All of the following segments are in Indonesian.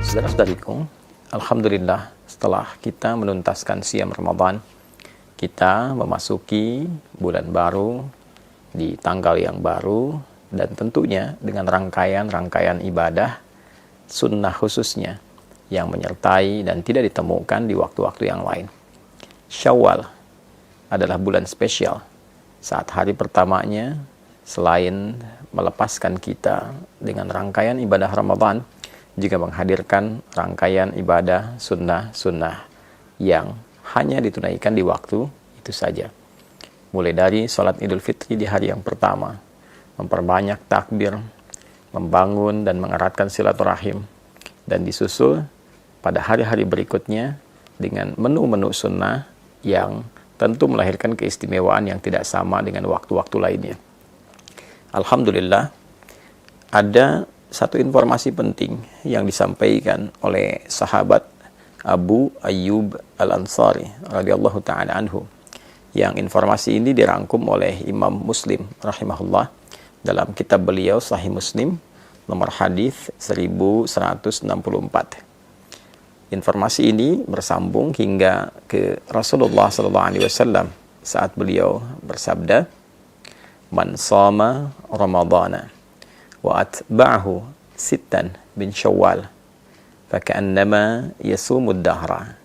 Saudara-saudariku, alhamdulillah setelah kita menuntaskan siam Ramadan, kita memasuki bulan baru di tanggal yang baru dan tentunya dengan rangkaian-rangkaian ibadah sunnah khususnya yang menyertai dan tidak ditemukan di waktu-waktu yang lain. Syawal adalah bulan spesial saat hari pertamanya selain melepaskan kita dengan rangkaian ibadah Ramadan, juga menghadirkan rangkaian ibadah sunnah-sunnah yang hanya ditunaikan di waktu itu saja. Mulai dari sholat Idul Fitri di hari yang pertama, memperbanyak takbir, membangun dan mengeratkan silaturahim, dan disusul pada hari-hari berikutnya dengan menu-menu sunnah yang tentu melahirkan keistimewaan yang tidak sama dengan waktu-waktu lainnya. Alhamdulillah, ada satu informasi penting yang disampaikan oleh sahabat Abu Ayyub Al-Ansari radhiyallahu ta'ala anhu, yang informasi ini dirangkum oleh Imam Muslim rahimahullah dalam kitab beliau Sahih Muslim nomor hadis 1164. Informasi ini bersambung hingga ke Rasulullah SAW saat beliau bersabda, "Man shama Ramadana wa atba'ahu sittan bin Syawal faka'annama yasumud dahra."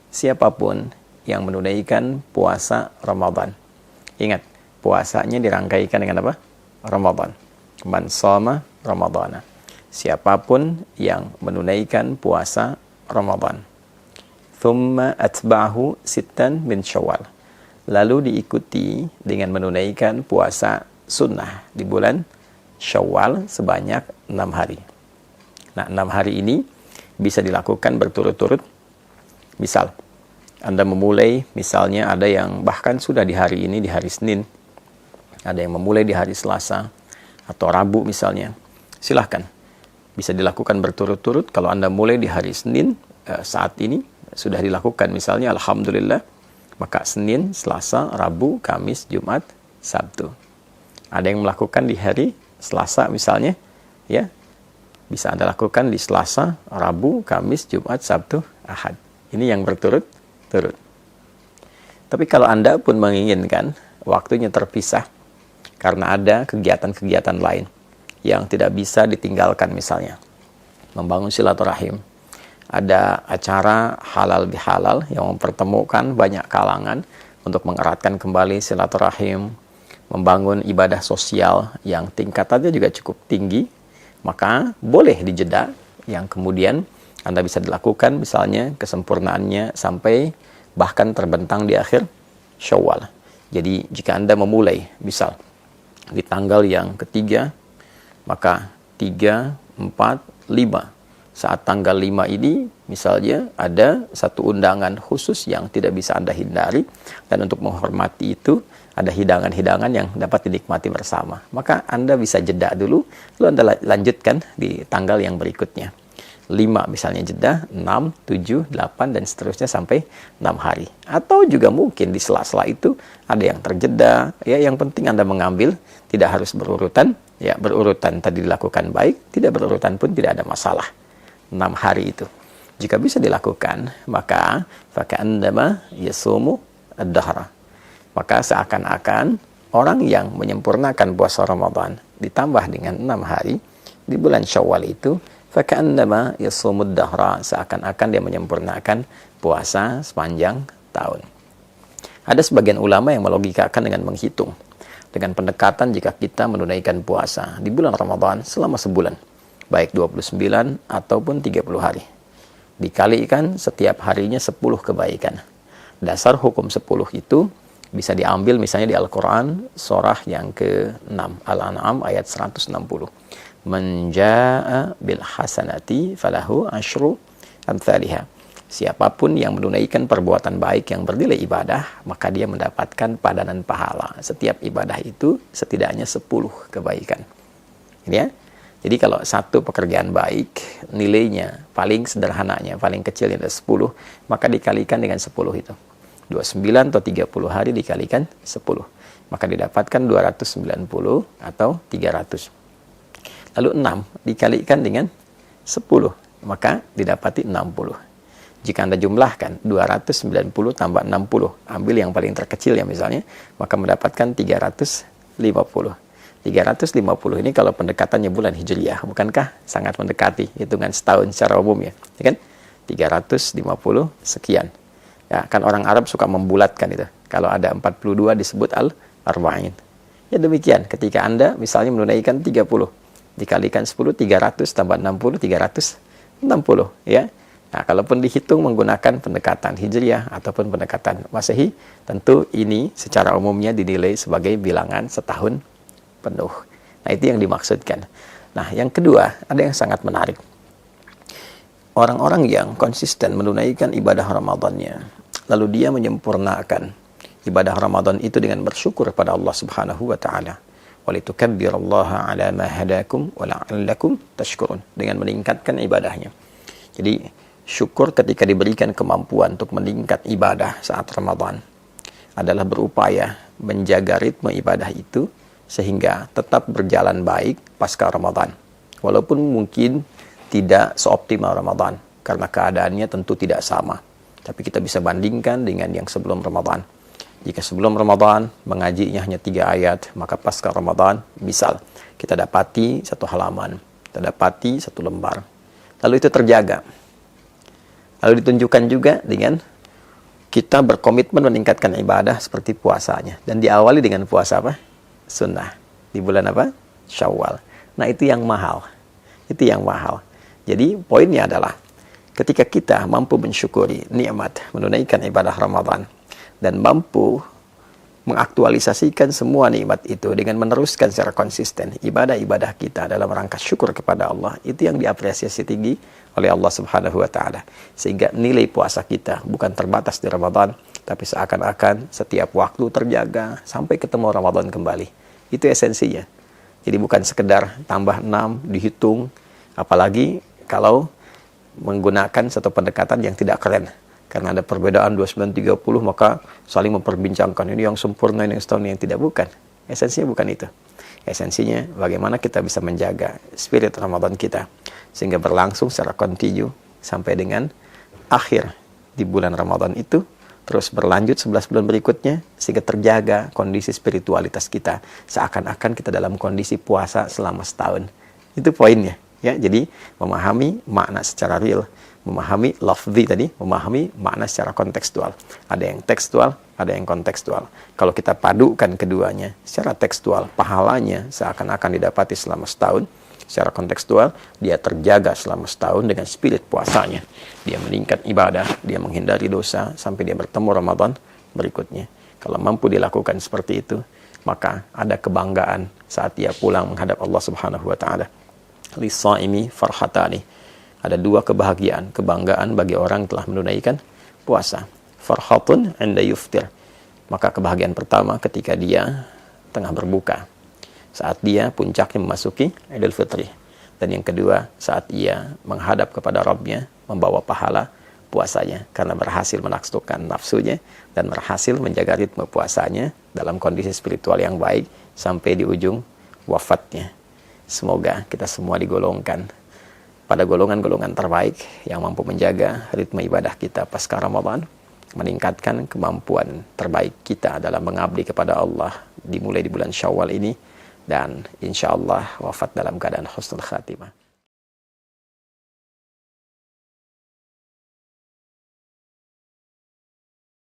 Siapapun yang menunaikan puasa Ramadan. Ingat, puasanya dirangkaikan dengan apa? Ramadan. Man shama Ramadana. Siapapun yang menunaikan puasa Ramadan. Thumma atba'ahu sittan bin Syawal. Lalu diikuti dengan menunaikan puasa sunnah di bulan Syawal sebanyak 6 hari. Nah, 6 hari ini bisa dilakukan berturut-turut. Misal, Anda memulai, misalnya ada yang bahkan sudah di hari ini, di hari Senin. Ada yang memulai di hari Selasa atau Rabu misalnya. Silahkan. Bisa dilakukan berturut-turut. Kalau Anda mulai di hari Senin, saat ini sudah dilakukan misalnya, alhamdulillah, maka Senin, Selasa, Rabu, Kamis, Jumat, Sabtu. Ada yang melakukan di hari Selasa misalnya, ya, bisa Anda lakukan di Selasa, Rabu, Kamis, Jumat, Sabtu, Ahad. Ini yang berturut-turut. Tapi kalau Anda pun menginginkan waktunya terpisah karena ada kegiatan-kegiatan lain yang tidak bisa ditinggalkan, misalnya membangun silaturahim, ada acara halal bihalal yang mempertemukan banyak kalangan untuk mengeratkan kembali silaturahim, membangun ibadah sosial yang tingkatannya juga cukup tinggi, maka boleh dijeda yang kemudian Anda bisa dilakukan misalnya kesempurnaannya sampai bahkan terbentang di akhir Syawal. Jadi jika Anda memulai misal di tanggal yang ketiga, maka 3, 4, 5. Saat tanggal 5 ini, misalnya ada satu undangan khusus yang tidak bisa Anda hindari, dan untuk menghormati itu, ada hidangan-hidangan yang dapat dinikmati bersama. Maka Anda bisa jeda dulu, lalu Anda lanjutkan di tanggal yang berikutnya. 5 misalnya jeda, 6, 7, 8, dan seterusnya sampai 6 hari. Atau juga mungkin di sela-sela itu ada yang terjeda, ya, yang penting Anda mengambil, tidak harus berurutan, ya, berurutan tadi dilakukan baik, tidak berurutan pun tidak ada masalah. 6 hari itu. Jika bisa dilakukan, maka faka'annama yasumu ad-dahra. Maka seakan-akan orang yang menyempurnakan puasa Ramadan ditambah dengan 6 hari di bulan Syawal itu, faka'annama yasumud dahra, seakan-akan dia menyempurnakan puasa sepanjang tahun. Ada sebagian ulama yang melogikakan dengan menghitung, dengan pendekatan jika kita menunaikan puasa di bulan Ramadan selama sebulan, baik 29 ataupun 30 hari. Dikalikan setiap harinya 10 kebaikan. Dasar hukum 10 itu bisa diambil misalnya di Al-Quran, surah yang ke-6, Al-An'am ayat 160. Man jaa'a bil hasanati falahu asyru amthaliha. Siapapun yang menunaikan perbuatan baik yang bernilai ibadah, maka dia mendapatkan padanan pahala. Setiap ibadah itu setidaknya 10 kebaikan. Ini ya. Jadi kalau satu pekerjaan baik, nilainya paling sederhananya, paling kecilnya ada 10, maka dikalikan dengan 10 itu. 29 atau 30 hari dikalikan 10. Maka didapatkan 290 atau 300. Lalu 6 dikalikan dengan 10, maka didapati 60. Jika Anda jumlahkan 290 tambah 60, ambil yang paling terkecil ya misalnya, maka mendapatkan 350. 350 ini kalau pendekatannya bulan Hijriyah, bukankah sangat mendekati hitungan setahun secara umum ya kan? 350 sekian. Ya, kan orang Arab suka membulatkan itu. Kalau ada 42 disebut al-arba'in. Ya demikian, ketika Anda misalnya menunaikan 30, dikalikan 10, 300 tambah 60, 360 ya. Nah, kalaupun dihitung menggunakan pendekatan Hijriyah ataupun pendekatan Masehi, tentu ini secara umumnya dinilai sebagai bilangan setahun penuh. Nah, itu yang dimaksudkan. Nah, yang kedua, ada yang sangat menarik. Orang-orang yang konsisten menunaikan ibadah Ramadannya, lalu dia menyempurnakan ibadah Ramadan itu dengan bersyukur kepada Allah Subhanahu wa taala. Walitukabbirullaha ala ma hadakum wa la'allakum tashkurun, dengan meningkatkan ibadahnya. Jadi syukur ketika diberikan kemampuan untuk meningkat ibadah saat Ramadan adalah berupaya menjaga ritme ibadah itu sehingga tetap berjalan baik pasca Ramadan. Walaupun mungkin tidak seoptimal Ramadan karena keadaannya tentu tidak sama. Tapi kita bisa bandingkan dengan yang sebelum Ramadan. Jika sebelum Ramadan mengajinya hanya 3 ayat, maka pasca Ramadan misal kita dapati 1 halaman, kita dapati 1 lembar. Lalu itu terjaga. Lalu ditunjukkan juga dengan kita berkomitmen meningkatkan ibadah seperti puasanya. Dan diawali dengan puasa apa? Sunnah. Di bulan apa? Syawal. Nah, itu yang mahal. Itu yang mahal. Jadi poinnya adalah ketika kita mampu mensyukuri nikmat menunaikan ibadah Ramadan dan mampu mengaktualisasikan semua nikmat itu dengan meneruskan secara konsisten ibadah-ibadah kita dalam rangka syukur kepada Allah, itu yang diapresiasi tinggi oleh Allah Subhanahu wa taala. Sehingga nilai puasa kita bukan terbatas di Ramadan, tapi seakan-akan setiap waktu terjaga sampai ketemu Ramadan kembali. Itu esensinya. Jadi bukan sekedar tambah 6 dihitung, apalagi kalau menggunakan satu pendekatan yang tidak keren. Karena ada perbedaan 29-30, maka saling memperbincangkan ini yang sempurna, ini yang setahun, yang tidak. Bukan. Esensinya bukan itu. Esensinya bagaimana kita bisa menjaga spirit Ramadan kita sehingga berlangsung secara kontinu sampai dengan akhir di bulan Ramadan itu, terus berlanjut 11 bulan berikutnya sehingga terjaga kondisi spiritualitas kita seakan-akan kita dalam kondisi puasa selama setahun. Itu poinnya ya. Jadi memahami makna secara real, memahami lafzi tadi, memahami makna secara kontekstual. Ada yang tekstual, ada yang kontekstual. Kalau kita padukan keduanya secara tekstual, pahalanya seakan-akan didapati selama setahun. Secara kontekstual, dia terjaga selama setahun dengan spirit puasanya. Dia meningkat ibadah, dia menghindari dosa sampai dia bertemu Ramadan berikutnya. Kalau mampu dilakukan seperti itu, maka ada kebanggaan saat dia pulang menghadap Allah Subhanahu wa taala. Lis-shaimi farhatani. Ada 2 kebahagiaan, kebanggaan bagi orang yang telah menunaikan puasa. Farhatun 'inda yuftir. Maka kebahagiaan pertama ketika dia tengah berbuka, saat dia puncaknya memasuki Idul Fitri. Dan yang kedua, saat ia menghadap kepada Rabb-nya, membawa pahala puasanya karena berhasil menaklukkan nafsunya dan berhasil menjaga ritme puasanya dalam kondisi spiritual yang baik sampai di ujung wafatnya. Semoga kita semua digolongkan pada golongan-golongan terbaik yang mampu menjaga ritme ibadah kita pasca Ramadan, meningkatkan kemampuan terbaik kita dalam mengabdi kepada Allah dimulai di bulan Syawal ini, dan insya Allah wafat dalam keadaan husnul khatimah.